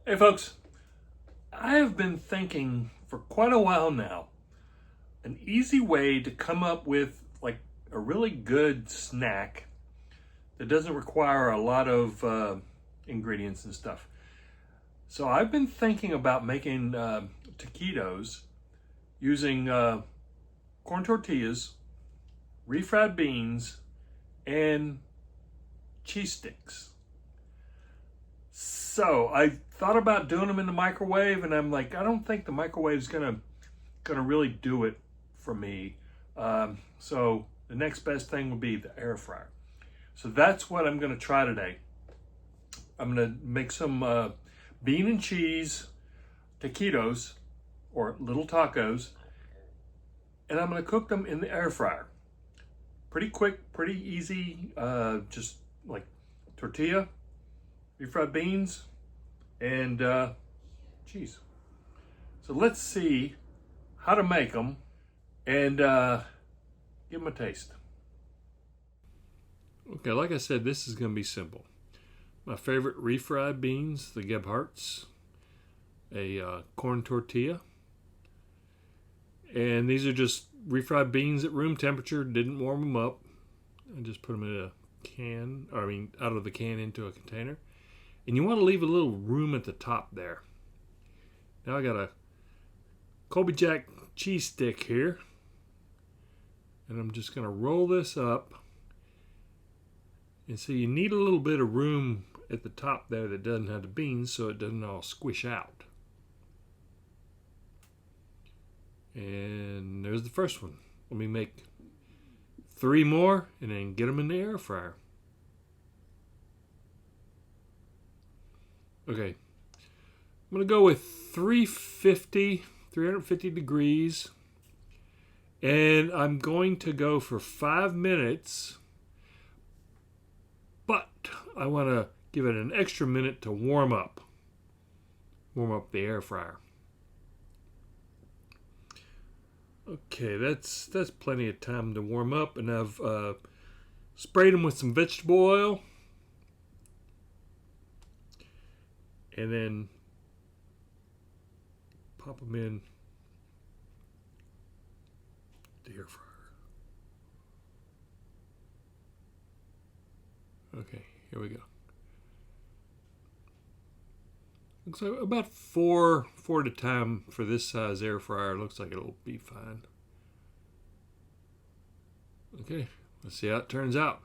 Hey folks, I have been thinking for quite a while now an easy way to come up with like a really good snack that doesn't require a lot of ingredients and stuff. So I've been thinking about making taquitos using corn tortillas, refried beans, and cheese sticks. So I thought about doing them in the microwave, and I'm like, I don't think the microwave's gonna really do it for me. So the next best thing would be the air fryer. So that's what I'm gonna try today. I'm gonna make some bean and cheese taquitos or little tacos, and I'm gonna cook them in the air fryer. Pretty quick, pretty easy. Just like tortilla, refried beans, and cheese. So let's see how to make them and give them a taste. Okay, like I said, this is going to be simple. My favorite refried beans, the Gebhardts, a corn tortilla, and these are just refried beans at room temperature. Didn't warm them up. I just put them in a can, out of the can into a container. And you want to leave a little room at the top there. Now I got a Colby Jack cheese stick here. And I'm just going to roll this up. And so you need a little bit of room at the top there that doesn't have the beans so it doesn't all squish out. And there's the first one. Let me make 3 more and then get them in the air fryer. Okay, I'm going to go with 350 degrees, and I'm going to go for 5 minutes, but I want to give it an extra minute to warm up the air fryer. Okay, that's plenty of time to warm up, and I've sprayed them with some vegetable oil. And then pop them in the air fryer. Okay, here we go. Looks like about four at a time for this size air fryer. Looks like it'll be fine. Okay, let's see how it turns out.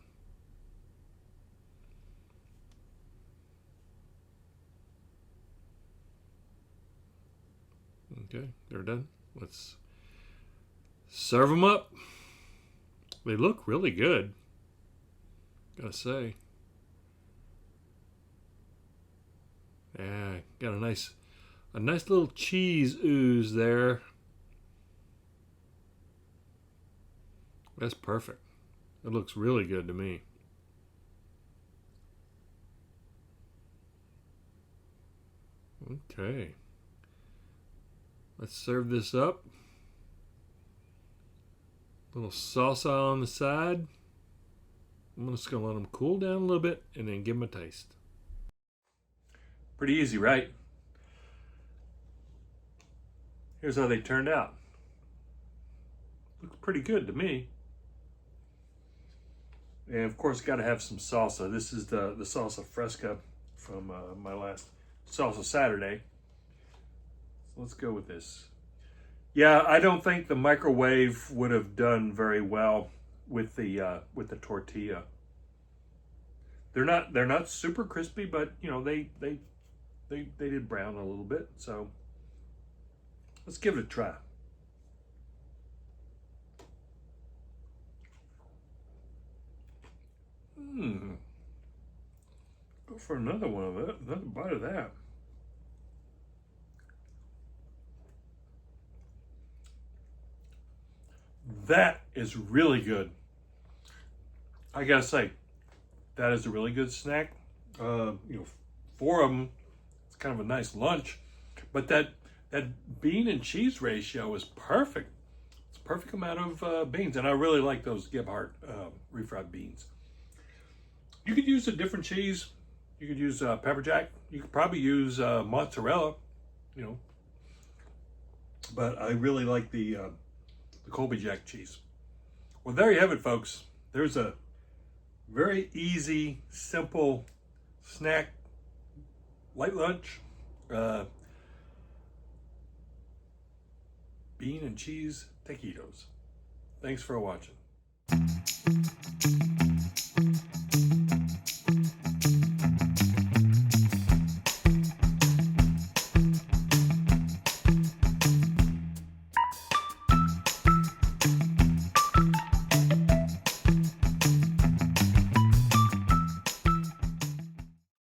Okay, they're done. Let's serve them up. They look really good, gotta say. Yeah, got a nice little cheese ooze there. That's perfect. It looks really good to me. Okay. Let's serve this up. A little salsa on the side. I'm just going to let them cool down a little bit and then give them a taste. Pretty easy, right? Here's how they turned out. Looks pretty good to me. And of course, got to have some salsa. This is the salsa fresca from my last Salsa Saturday. Let's go with this. Yeah, I don't think the microwave would have done very well with the tortilla. They're not super crispy, but you know they did brown a little bit. So let's give it a try. Go for another one of that. Another bite of that. That is really good. I gotta say, that is a really good snack. 4 of them, it's kind of a nice lunch. But that bean and cheese ratio is perfect. It's a perfect amount of beans, and I really like those Gebhardt refried beans. You could use a different cheese. You could use pepper jack. You could probably use mozzarella, you know. But I really like the Colby Jack cheese. Well, there you have it, folks. There's a very easy, simple snack, light lunch, bean and cheese taquitos. Thanks for watching.